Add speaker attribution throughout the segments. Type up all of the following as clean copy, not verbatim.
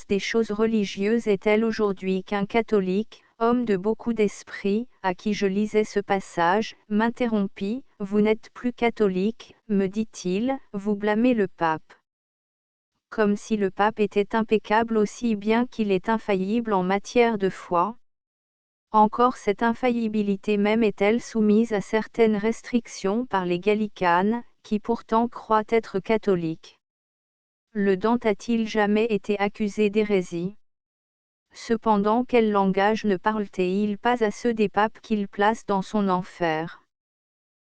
Speaker 1: des choses religieuses est-elle aujourd'hui qu'un catholique, homme de beaucoup d'esprit, à qui je lisais ce passage, m'interrompit. « Vous n'êtes plus catholique, me dit-il, vous blâmez le pape. » Comme si le pape était impeccable aussi bien qu'il est infaillible en matière de foi. Encore cette infaillibilité même est-elle soumise à certaines restrictions par les gallicanes, qui pourtant croient être catholiques. Le Dante a-t-il jamais été accusé d'hérésie? Cependant quel langage ne parle-t-il pas à ceux des papes qu'il place dans son enfer?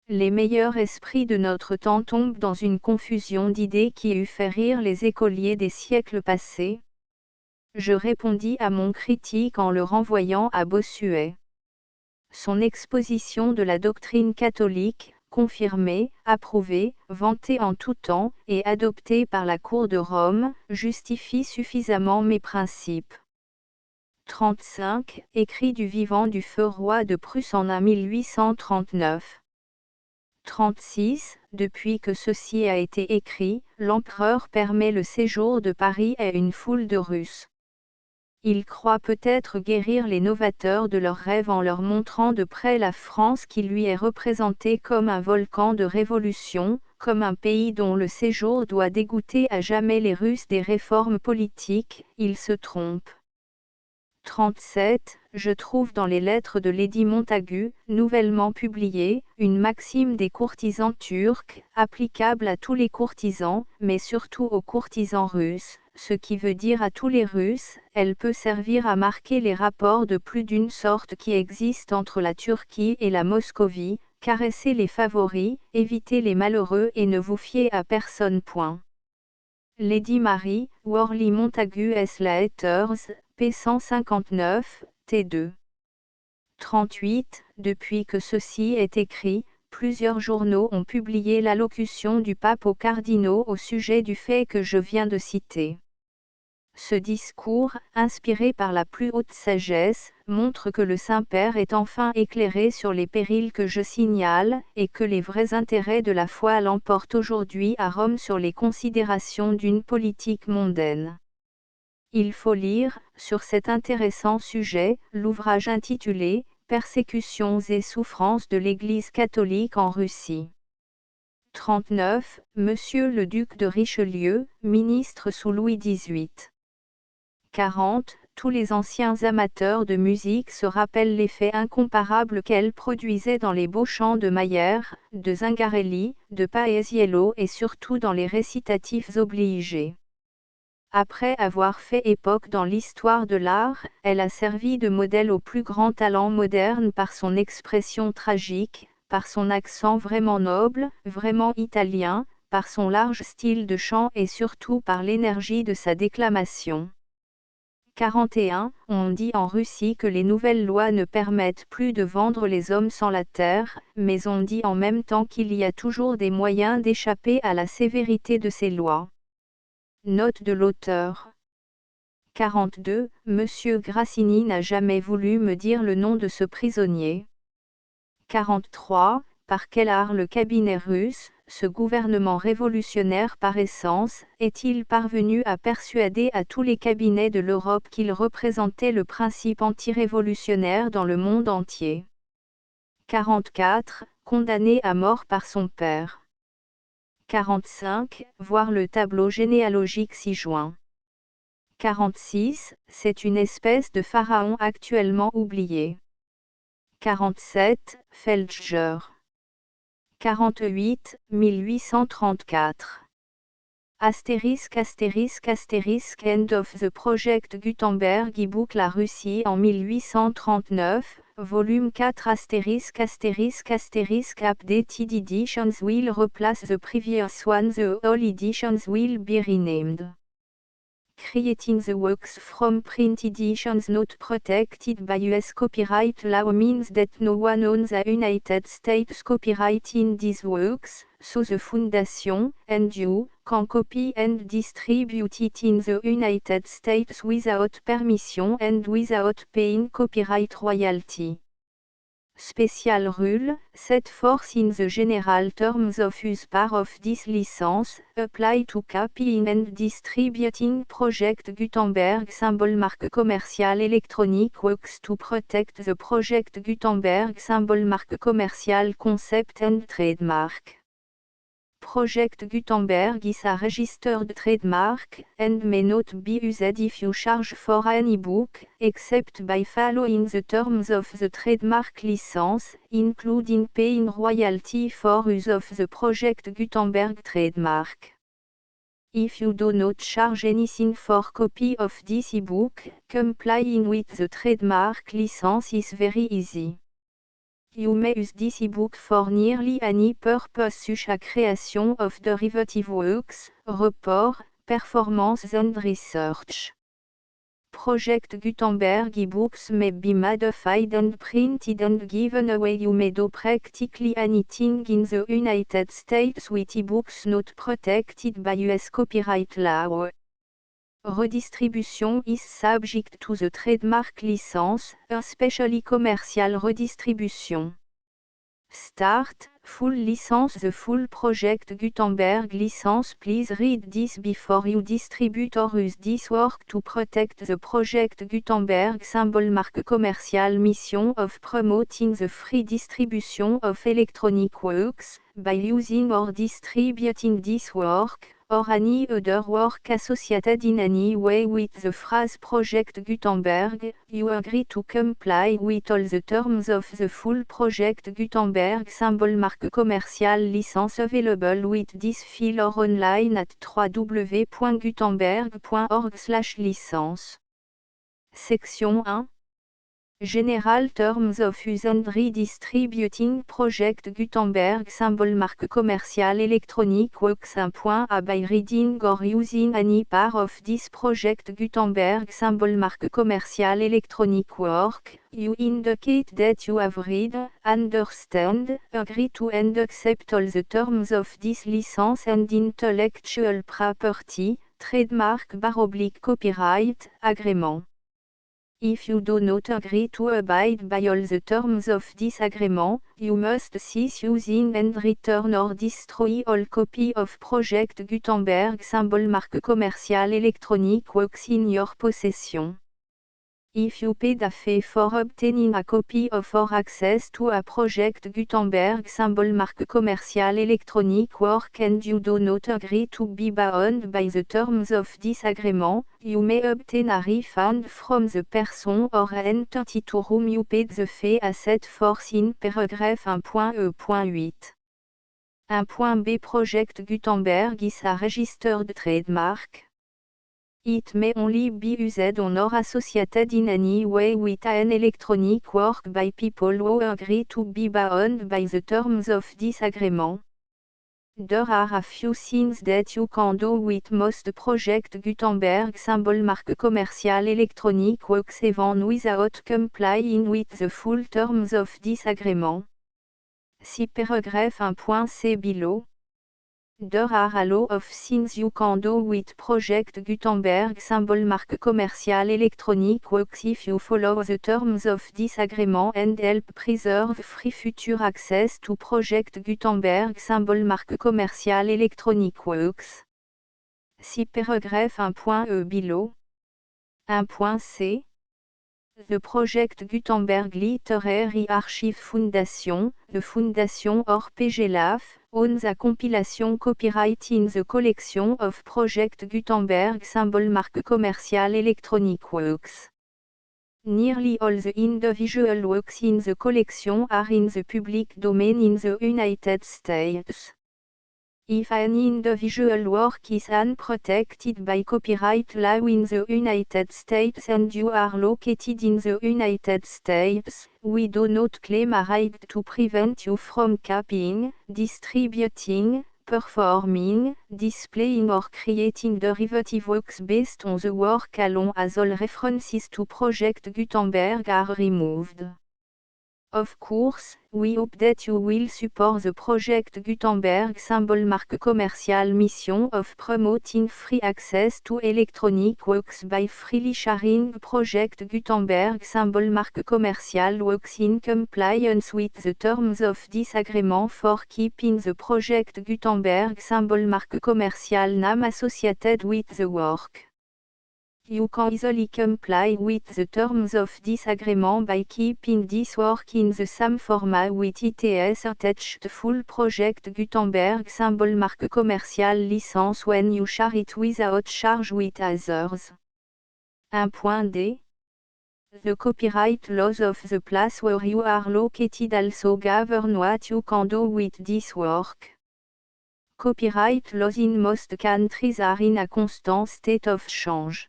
Speaker 1: Les meilleurs esprits de notre temps tombent dans une confusion d'idées qui eût fait rire les écoliers des siècles passés. Je répondis à mon critique en le renvoyant à Bossuet. Son exposition de la doctrine catholique, confirmée, approuvée, vantée en tout temps, et adoptée par la Cour de Rome, justifie suffisamment mes principes. 35, écrit du vivant du feu roi de Prusse en 1839. 36, depuis que ceci a été écrit, l'empereur permet le séjour de Paris à une foule de Russes. Il croit peut-être guérir les novateurs de leurs rêves en leur montrant de près la France qui lui est représentée comme un volcan de révolution, comme un pays dont le séjour doit dégoûter à jamais les Russes des réformes politiques. Il se trompe. 37, je trouve dans les lettres de Lady Montagu, nouvellement publiées, une maxime des courtisans turcs, applicable à tous les courtisans, mais surtout aux courtisans russes, ce qui veut dire à tous les Russes. Elle peut servir à marquer les rapports de plus d'une sorte qui existent entre la Turquie et la Moscovie. Caressez les favoris, évitez les malheureux et ne vous fiez à personne. Lady Mary, Worley Montagu S. Letters, p. 159, t2. 38. Depuis que ceci est écrit, plusieurs journaux ont publié l'allocution du pape aux cardinaux au sujet du fait que je viens de citer. Ce discours, inspiré par la plus haute sagesse, montre que le Saint-Père est enfin éclairé sur les périls que je signale, et que les vrais intérêts de la foi l'emportent aujourd'hui à Rome sur les considérations d'une politique mondaine. Il faut lire, sur cet intéressant sujet, l'ouvrage intitulé « Persécutions et souffrances de l'Église catholique en Russie ». 39. Monsieur le duc de Richelieu, ministre sous Louis XVIII. 40. Tous les anciens amateurs de musique se rappellent l'effet incomparable qu'elle produisait dans les beaux chants de Mayer, de Zingarelli, de Paesiello et surtout dans les récitatifs obligés. Après avoir fait époque dans l'histoire de l'art, elle a servi de modèle aux plus grands talents modernes par son expression tragique, par son accent vraiment noble, vraiment italien, par son large style de chant et surtout par l'énergie de sa déclamation. 41. On dit en Russie que les nouvelles lois ne permettent plus de vendre les hommes sans la terre, mais on dit en même temps qu'il y a toujours des moyens d'échapper à la sévérité de ces lois. Note de l'auteur. 42. Monsieur Grassini n'a jamais voulu me dire le nom de ce prisonnier. 43. Par quel art le cabinet russe, ce gouvernement révolutionnaire par essence, est-il parvenu à persuader à tous les cabinets de l'Europe qu'il représentait le principe antirévolutionnaire dans le monde entier? 44. Condamné à mort par son père. 45. Voir le tableau généalogique ci-joint. 46. C'est une espèce de pharaon actuellement oublié. 47. Felger. 48. 1834. Astérisque astérisque astérisque End of the Project Gutenberg e-book La Russie en 1839, volume 4 astérisque astérisque astérisque Updated editions will replace the previous one. The all editions will be renamed. Creating the works from print editions not protected by US copyright law means that no one owns a United States copyright in these works, so the Foundation, and you, can copy and distribute it in the United States without permission and without paying copyright royalty. Special rule, set forth in the general terms of use part of this license, apply to copying and distributing Project Gutenberg symbol marque commerciale électronique works to protect the Project Gutenberg symbol marque commerciale concept and trademark. Project Gutenberg is a registered trademark, and may not be used if you charge for any book, except by following the terms of the trademark license, including paying royalty for use of the Project Gutenberg trademark. If you do not charge anything for copy of this ebook, complying with the trademark license is very easy. You may use this ebook for nearly any purpose such as creation of derivative works, report, performance and research. Project Gutenberg ebooks may be modified and printed and given away. You may do practically anything in the United States with ebooks not protected by US copyright law. Redistribution is subject to the trademark license, especially commercial redistribution. Start, full license. The full Project Gutenberg license. Please read this before you distribute or use this work to protect the Project Gutenberg symbol marque commerciale mission of promoting the free distribution of electronic works, by using or distributing this work, or any other work associated in any way with the phrase Project Gutenberg. You agree to comply with all the terms of the full Project Gutenberg symbol marque commerciale license available with this file or online at www.gutenberg.org/licence. Section 1. General Terms of Use and Redistributing Project Gutenberg symbol marque commerciale électronique works. 1.a By reading or using any part of this Project Gutenberg symbol marque commerciale électronique work, you indicate that you have read, understand, agree to and accept all the terms of this license and intellectual property, trademark/copyright, agreement. If you do not agree to abide by all the terms of this agreement, you must cease using and return or destroy all copy of Project Gutenberg symbol marque commerciale électronique works in your possession. If you paid a fee for obtaining a copy of or access to a Project Gutenberg symbol marque commerciale électronique work and you do not agree to be bound by the terms of this agreement, you may obtain a refund from the person or entity to whom you paid the fee as set forth in paragraph 1.e.8. 1.b Project Gutenberg is a registered trademark. It may only be used on or associated in any way with an electronic work by people who agree to be bound by the terms of this agreement. There are a few things that you can do with most Project Gutenberg symbol marque commerciale électronique works even without complying with the full terms of this agreement. See paragraph 1.c below. There are a lot of things you can do with Project Gutenberg symbol marque commerciale électronique works if you follow the terms of this agreement and help preserve free future access to Project Gutenberg symbol marque commerciale électronique works. See paragraph 1.e below. 1.c. The Project Gutenberg Literary Archive Foundation, the Foundation or PGLAF, owns a compilation copyright in the collection of Project Gutenberg symbol marque commerciale électronique works. Nearly all the individual works in the collection are in the public domain in the United States. If an individual work is unprotected by copyright law in the United States and you are located in the United States, we do not claim a right to prevent you from copying, distributing, performing, displaying or creating derivative works based on the work alone as all references to Project Gutenberg are removed. Of course, we hope that you will support the project Gutenberg symbol marque commercial mission of promoting free access to electronic works by freely sharing project Gutenberg symbol marque commercial works in compliance with the terms of this agreement for keeping the project Gutenberg symbol marque commercial name associated with the work. You can easily comply with the terms of this agreement by keeping this work in the same format with its attached full project Gutenberg symbol marque commercial license when you share it without charge with others. 1.d. The copyright laws of the place where you are located also govern what you can do with this work. Copyright laws in most countries are in a constant state of change.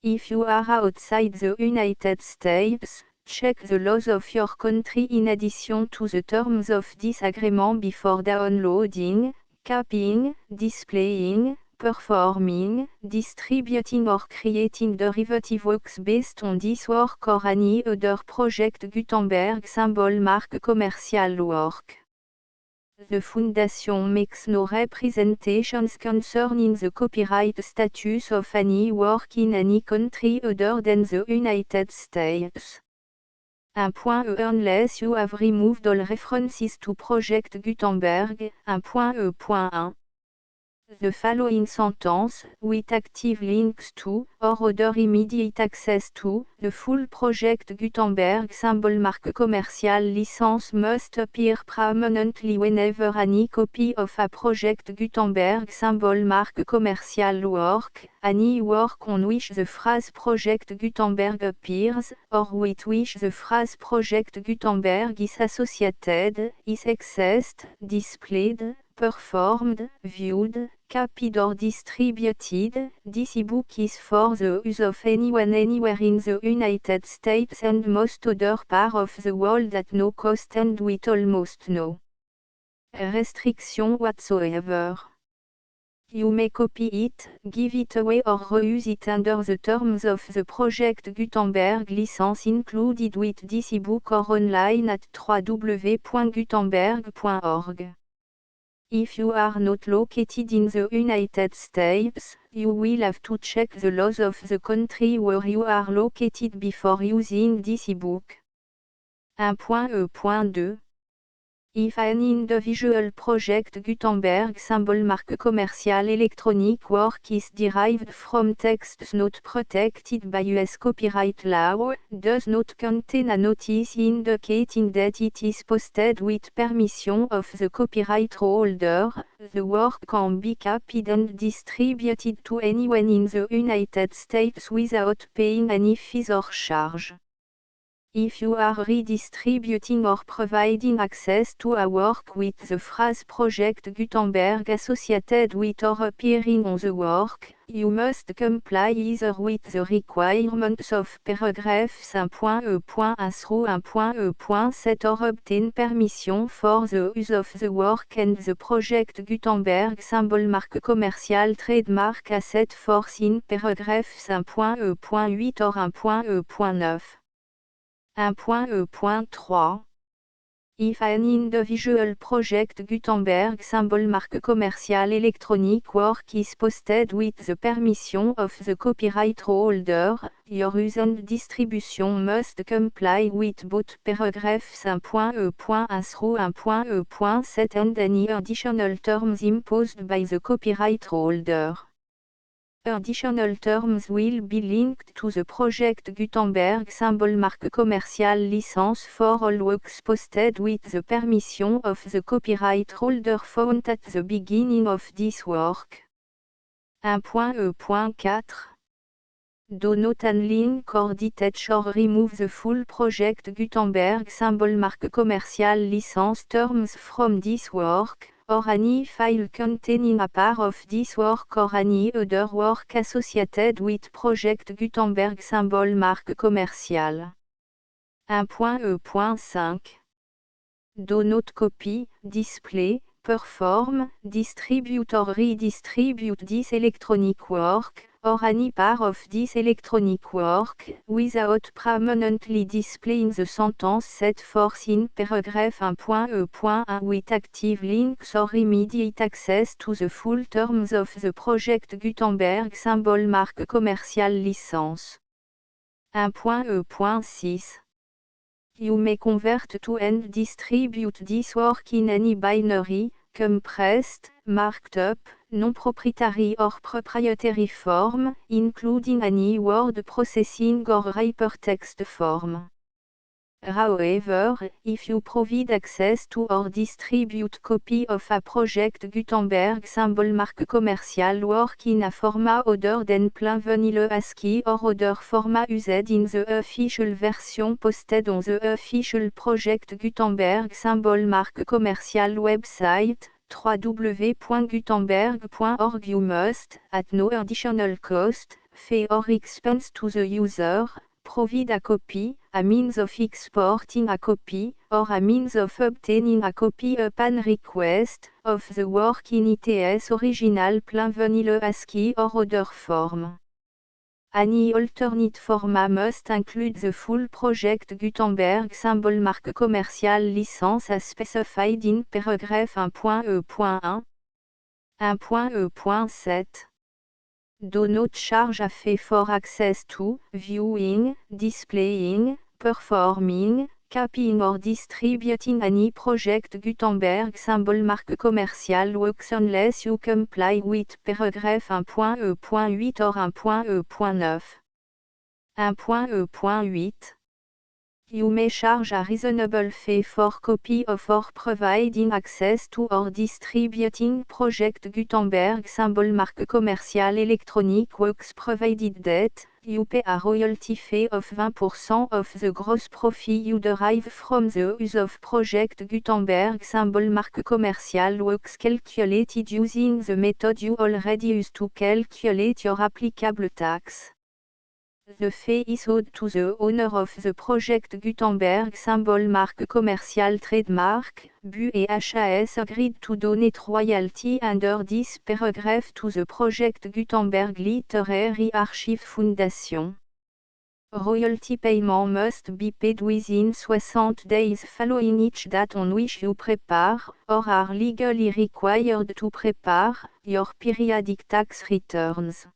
Speaker 1: If you are outside the United States, check the laws of your country in addition to the terms of this agreement before downloading, copying, displaying, performing, distributing or creating derivative works based on this work or any other project Gutenberg symbol marque commercial work. The Foundation makes no representations concerning the copyright status of any work in any country other than the United States. 1.e Unless you have removed all references to Project Gutenberg. 1.e.1 The following sentence, with active links to, or other immediate access to, the full project Gutenberg symbol marque commercial license must appear prominently whenever any copy of a project Gutenberg symbol marque commercial work, any work on which the phrase project Gutenberg appears, or with which the phrase project Gutenberg is associated, is accessed, displayed, performed, viewed, copied or distributed. This ebook is for the use of anyone anywhere in the United States and most other parts of the world at no cost and with almost no restriction whatsoever. You may copy it, give it away or reuse it under the terms of the Project Gutenberg license included with this ebook or online at www.gutenberg.org. If you are not located in the United States, you will have to check the laws of the country where you are located before using this ebook. 1.e.2 If an individual project Gutenberg symbol marque commercial electronic work is derived from texts not protected by US copyright law, does not contain a notice indicating that it is posted with permission of the copyright holder, the work can be copied and distributed to anyone in the United States without paying any fees or charge. If you are redistributing or providing access to a work with the phrase Project Gutenberg associated with or appearing on the work, you must comply either with the requirements of paragraphs 1.e.1 through 1.e.7 or obtain permission for the use of the work and the Project Gutenberg symbol marque commercial trademark as set forth in paragraphs 1.e.8 or 1.e.9. 1.e.3 If an individual project Gutenberg symbol marque commercial electronic work is posted with the permission of the copyright holder, your use and distribution must comply with both paragraphs 1.e.1 through 1.e.7 and any additional terms imposed by the copyright holder. Additional terms will be linked to the Project Gutenberg symbol marque commercial license for all works posted with the permission of the copyright holder found at the beginning of this work. 1.e.4 Do not unlink or detach or remove the full Project Gutenberg symbol marque commercial license terms from this work, or any file containing a part of this work or any other work associated with Project Gutenberg symbol marque commercial. 1.e.5 Do not copy, display, perform, distribute or redistribute this electronic work, or any part of this electronic work, without permanently displaying the sentence set forth in paragraph 1.e.1 with active links or immediate access to the full terms of the project Gutenberg symbol marque commerciale licence. 1.e.6 You may convert to and distribute this work in any binary, compressed, marked up, non-proprietary or proprietary form, including any word processing or hypertext form. However, if you provide access to or distribute copy of a project Gutenberg symbol marque commercial work in a format other than plain vanilla ASCII or other format used in the official version posted on the official project Gutenberg symbol marque commercial website, www.gutenberg.org you must, at no additional cost, fee or expense to the user, provide a copy, a means of exporting a copy, or a means of obtaining a copy upon request, of the work in its original plain vanilla ASCII or other form. Any alternate format must include the full project Gutenberg symbol marque commerciale licence as specified in paragraph 1.e.1. 1.e.7 Do not charge a fee for access to, viewing, displaying, performing, copying or distributing any project Gutenberg symbol marque commercial works unless you comply with paragraph 1.e.8 or 1.e.9. 1.e.8 You may charge a reasonable fee for copy of or providing access to or distributing project Gutenberg symbol marque commercial electronic works provided that you pay a royalty fee of 20% of the gross profit you derive from the use of project Gutenberg symbol marque commercial works calculated using the method you already use to calculate your applicable tax. The fee is owed to the owner of the project Gutenberg symbol marque commercial trademark, BU et HAS agreed to donate royalty under this paragraph to the project Gutenberg Literary Archive Foundation. Royalty payment must be paid within 60 days following each date on which you prepare, or are legally required to prepare, your periodic tax returns.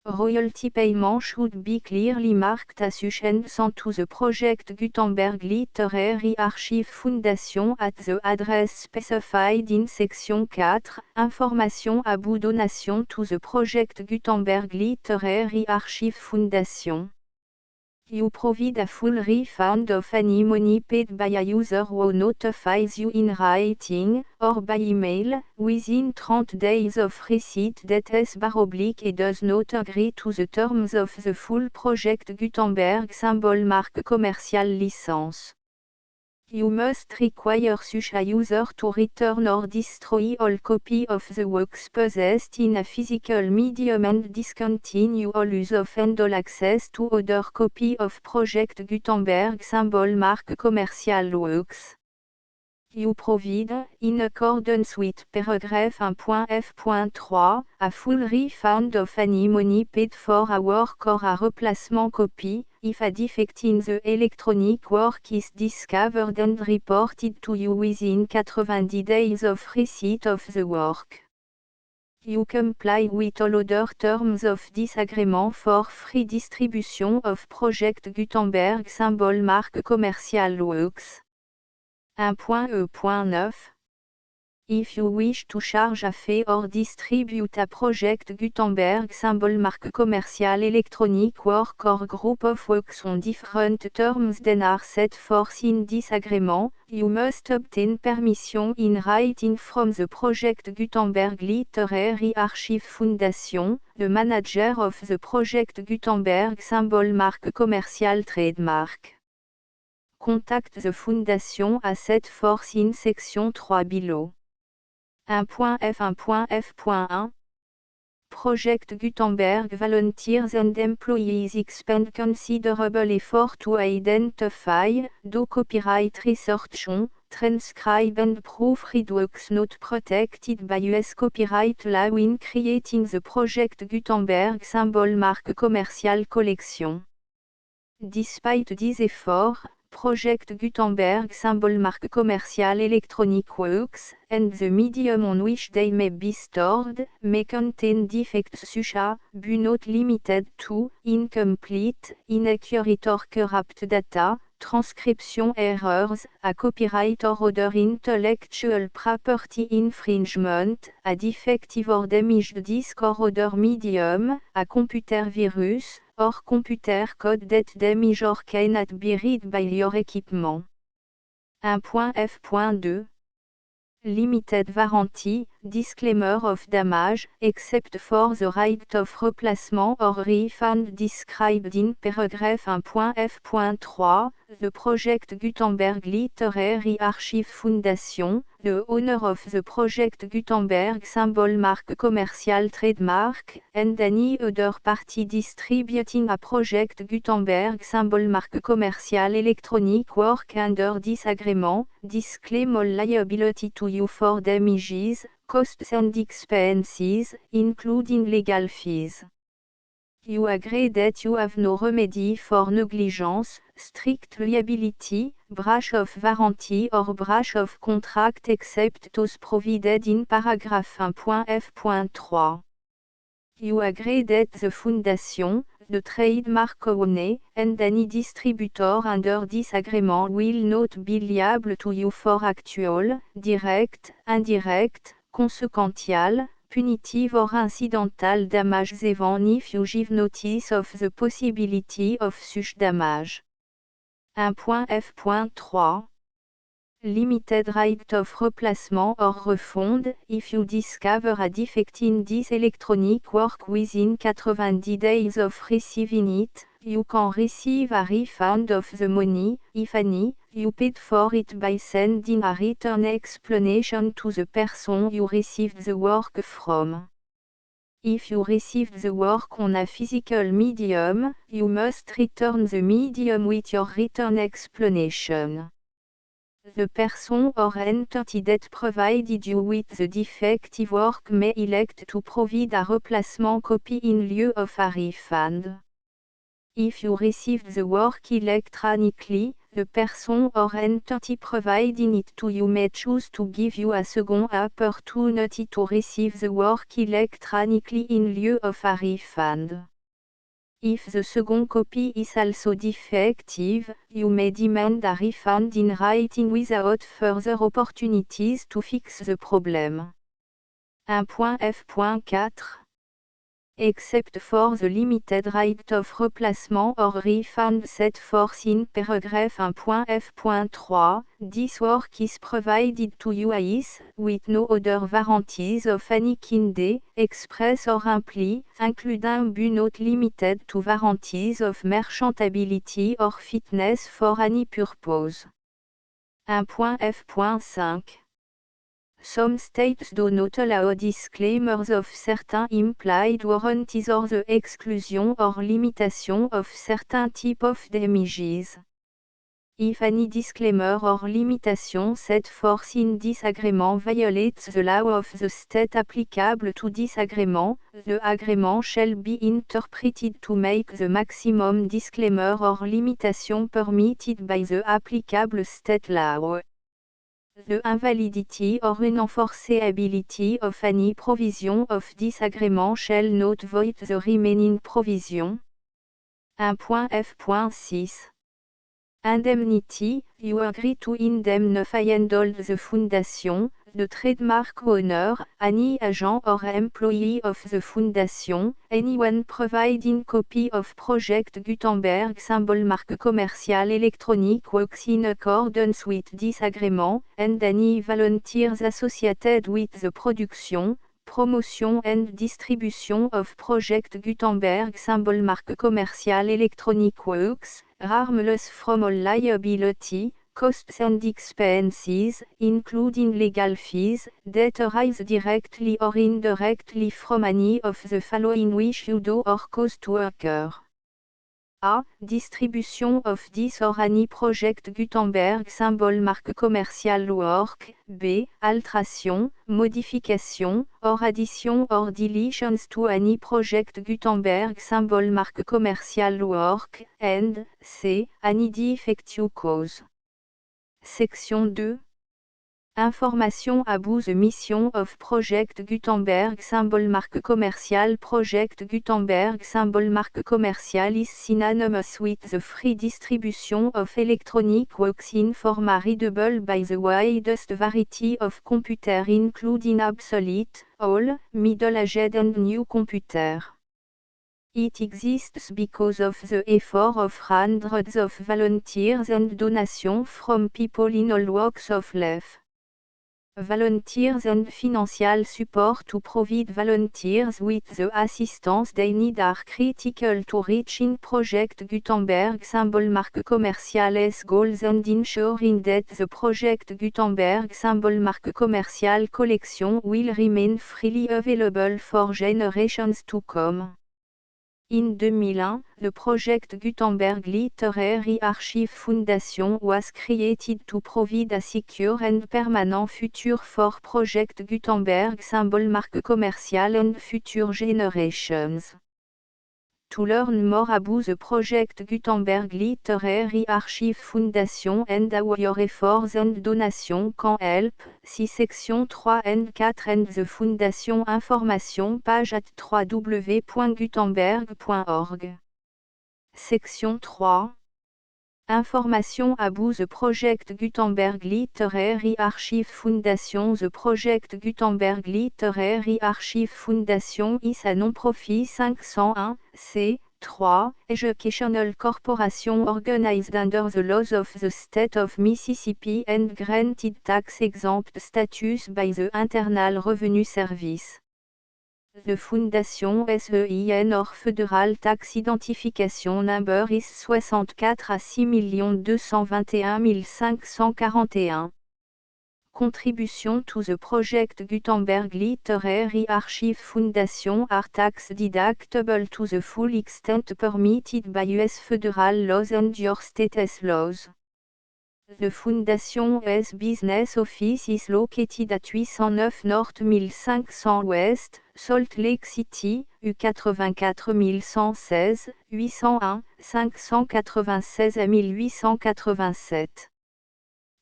Speaker 1: Royalty payment should be clearly marked assumptions to the project Gutenberg Literary Archive Foundation at the address specified in section 4, Information à bout donation to the project Gutenberg Literary Archive Foundation. You provide a full refund of any money paid by a user who notifies you in writing, or by email, within 30 days of receipt that // does not agree to the terms of the full project Gutenberg symbol marque commercial licence. You must require such a user to return or destroy all copy of the works possessed in a physical medium and discontinue all use of and all access to other copy of project Gutenberg symbol marque commercial works. You provide, in accordance with paragraph 1.f.3, a full refund of any money paid for a work or a replacement copy, if a defect in the electronic work is discovered and reported to you within 90 days of receipt of the work. You comply with all other terms of this agreement for free distribution of project Gutenberg symbol marque commercial works. 1.e.9 If you wish to charge a fee or distribute a project Gutenberg symbol marque commercial electronic work or group of works on different terms than are set forth in this agreement, you must obtain permission in writing from the project Gutenberg Literary Archive Foundation, the manager of the project Gutenberg symbol marque commercial trademark. Contact the Foundation as set forth in section 3 below. 1.f1.f.1 Project Gutenberg volunteers and employees expend considerable effort to identify, do copyright research on, transcribe and proofread works not protected by US copyright law in creating the Project Gutenberg symbol marque commercial collection. Despite these efforts, Project Gutenberg symbol marque commercial electronic works, and the medium on which they may be stored, may contain defects such as, but not limited to, incomplete, inaccurate or corrupt data, transcription errors, a copyright or other intellectual property infringement, a defective or damaged disk or other medium, a computer virus, or computer code that damage or cannot be read by your equipment. 1.f.2 Limited warranty, disclaimer of damage, except for the right of replacement or refund described in paragraph 1.f.3, the Project Gutenberg Literary Archive Foundation, the owner of the Project Gutenberg symbol marque commercial trademark, and any other party distributing a Project Gutenberg symbol marque commercial electronic work under this agreement, disclaim all liability to you for damages, costs and expenses, including legal fees. You agree that you have no remedy for negligence, strict liability, breach of warranty or breach of contract except those provided in paragraph 1.f.3. You agree that the Foundation, the trademark owner, and any distributor under this agreement will not be liable to you for actual, direct, indirect, consequential, punitive or incidental damages even if you give notice of the possibility of such damage. 1.f.3 Limited right of replacement or refund, if you discover a defect in this electronic work within 90 days of receiving it, you can receive a refund of the money, if any, you paid for it by sending a written explanation to the person you received the work from. If you received the work on a physical medium, you must return the medium with your written explanation. The person or entity that provided you with the defective work may elect to provide a replacement copy in lieu of a refund. If you received the work electronically, the person or entity providing it to you may choose to give you a second opportunity to receive the work electronically in lieu of a refund. If the second copy is also defective, you may demand a refund in writing without further opportunities to fix the problem. 1.f.4 Except for the limited right of replacement or refund set forth in paragraph 1.f.3, this work is provided to you as, with no other warranties of any kind, express or implied, including but not limited to warranties of merchantability or fitness for any purpose. 1.f.5 Some states do not allow disclaimers of certain implied warranties or the exclusion or limitation of certain type of damages. If any disclaimer or limitation set forth in this agreement violates the law of the state applicable to this agreement, the agreement shall be interpreted to make the maximum disclaimer or limitation permitted by the applicable state law. The invalidity or unenforceability of any provision of this agreement shall not void the remaining provision. 1.f.6 Indemnity, you agree to indemnify and hold the Foundation, the trademark owner, any agent or employee of the Foundation, anyone providing copy of Project Gutenberg symbol marque commercial electronic works in accordance with this agreement, and any volunteers associated with the production, promotion and distribution of Project Gutenberg symbol marque commercial electronic works, harmless from all liability, costs and expenses, including legal fees, that arise directly or indirectly from any of the following which you do or cause to occur. A. Distribution of this or any project Gutenberg symbol marque commerciale work. B. Alteration, modification, or addition or deletions to any project Gutenberg symbol marque commerciale work. And C. Any defective cause. Section 2. Information about the mission of Project Gutenberg symbol marque commerciale. Project Gutenberg symbol marque commerciale is synonymous with the free distribution of electronic works in format readable by the widest variety of computer including obsolete, old, middle-aged and new computer. It exists because of the effort of hundreds of volunteers and donations from people in all walks of life. Volunteers and financial support to provide volunteers with the assistance they need are critical to reaching Project Gutenberg symbol marque commerciale's goals and ensuring that the Project Gutenberg symbol marque commerciale collection will remain freely available for generations to come. In 2001, the Project Gutenberg Literary Archive Foundation was created to provide a secure and permanent future for Project Gutenberg symbol marque commerciale and future generations. To learn more about the Project Gutenberg Literary Archive Foundation and how your efforts and donations can help, see section 3 and 4 and the Foundation information page at www.gutenberg.org. Section 3. Information about the Project Gutenberg Literary Archive Foundation. The Project Gutenberg Literary Archive Foundation is a non-profit 501, c3, educational corporation organized under the laws of the state of Mississippi and granted tax-exempt status by the Internal Revenue Service. The Fondation SEIN or Federal Tax Identification Number is 64 à 6 221 541. Contribution to the Project Gutenberg Literary Archive Foundation are tax deductible to the full extent permitted by U.S. federal laws and your state's laws. The Foundation's business office is located at 809 North 1500 West, Salt Lake City, U84 116, 801, 596 à 1887.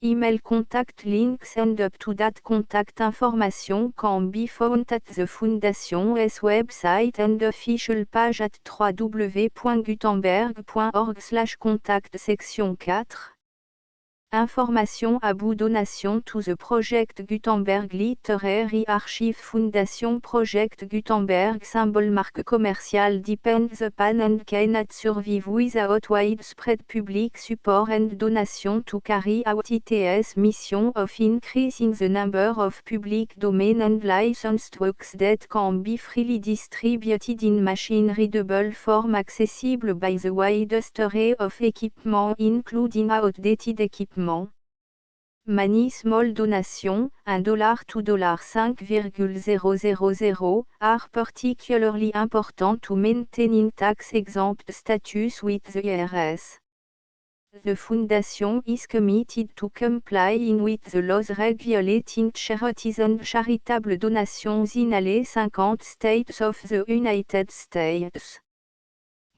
Speaker 1: Email contact links and up-to-date contact information can be found at the Foundation's website and official page at www.gutenberg.org/contact. Section 4. Information about donation to the Project Gutenberg Literary Archive Foundation. Project Gutenberg symbol marque commerciale depends upon and cannot survive without widespread public support and donation to carry out its mission of increasing the number of public domain and licensed works that can be freely distributed in machine-readable form accessible by the widest array of equipment including outdated equipment. Many small donations, $1 to $5,000, are particularly important to maintaining tax-exempt status with the IRS. The Foundation is committed to complying with the laws regulating charities and charitable donations in all 50 states of the United States.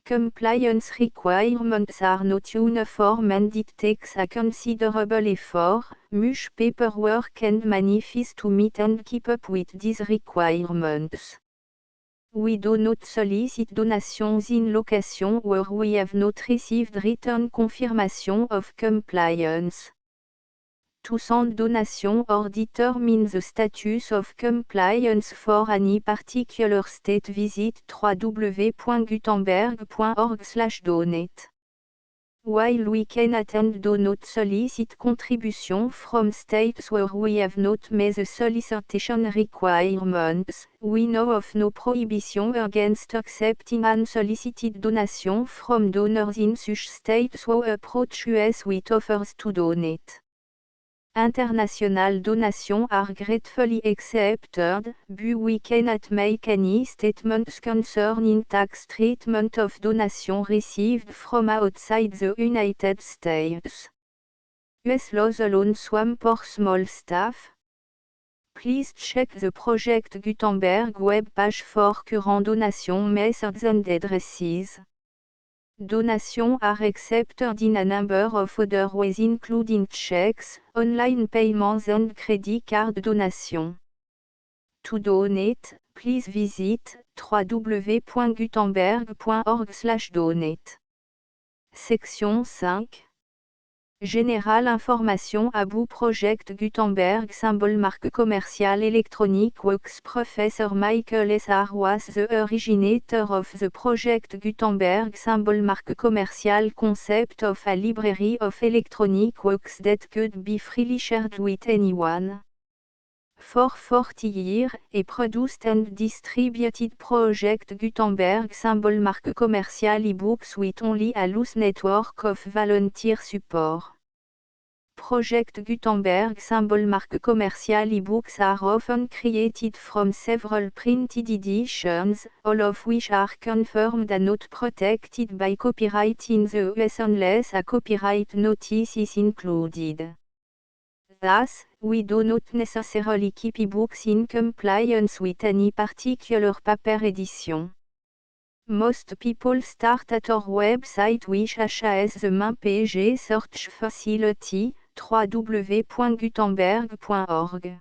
Speaker 1: Compliance requirements are not uniform and it takes a considerable effort, much paperwork and money fees to meet and keep up with these requirements. We do not solicit donations in locations where we have not received written confirmation of compliance. To send donation or determine the status of compliance for any particular state, visit www.gutenberg.org/donate. While we cannot and do not solicit contribution from states where we have not met the solicitation requirements, we know of no prohibition against accepting unsolicited donation from donors in such states who approach us with offers to donate. International donations are gratefully accepted, but we cannot make any statements concerning tax treatment of donation received from outside the United States. US laws alone swam for small staff. Please check the Project Gutenberg web page for current donation methods and addresses. Donations are accepted in a number of other ways including checks, online payments and credit card donation. To donate, please visit www.gutenberg.org/donate. Section 5. Générale information about Project Gutenberg symbol marque commerciale électronique Works Professor Michael S. R. was the originator of the Project Gutenberg symbol marque commerciale concept of a library of electronic works that could be freely shared with anyone. For 40 years, he produced and distributed Project Gutenberg symbol marque commerciale e-books with only a loose network of volunteer support. Project Gutenberg symbol marque commerciale e-books are often created from several printed editions, all of which are confirmed and not protected by copyright in the US unless a copyright notice is included. Thus, we do not necessarily keep e-books in compliance with any particular paper edition. Most people start at our website which has the main page search facility, www.gutenberg.org.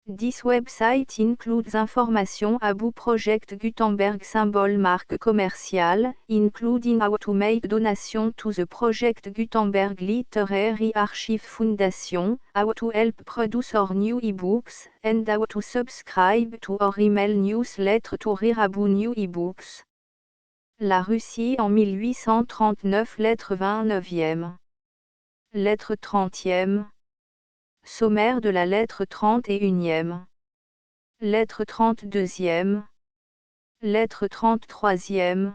Speaker 1: This website includes information about Project Gutenberg symbol marque commerciale, including how to make donation to the Project Gutenberg Literary Archive Foundation, how to help produce our new e-books, and how to subscribe to our email newsletter to read about new e-books. La Russie en 1839 lettre 29e. Lettre 30e. Sommaire de la lettre 31e. Lettre 32e. Lettre 33e.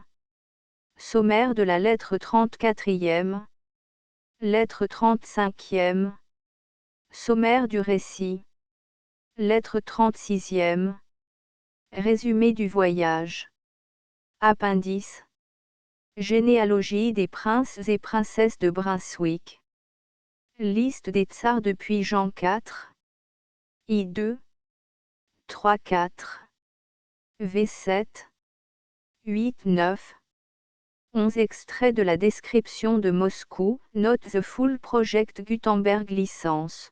Speaker 1: Sommaire de la lettre 34e. Lettre 35e. Sommaire du récit. Lettre 36e. Résumé du voyage. Appendice. Généalogie des princes et princesses de Brunswick. Liste des tsars depuis Jean IV. I2. 3-4. V7. 8-9. 11 extraits de la description de Moscou, note the full Project Gutenberg licence.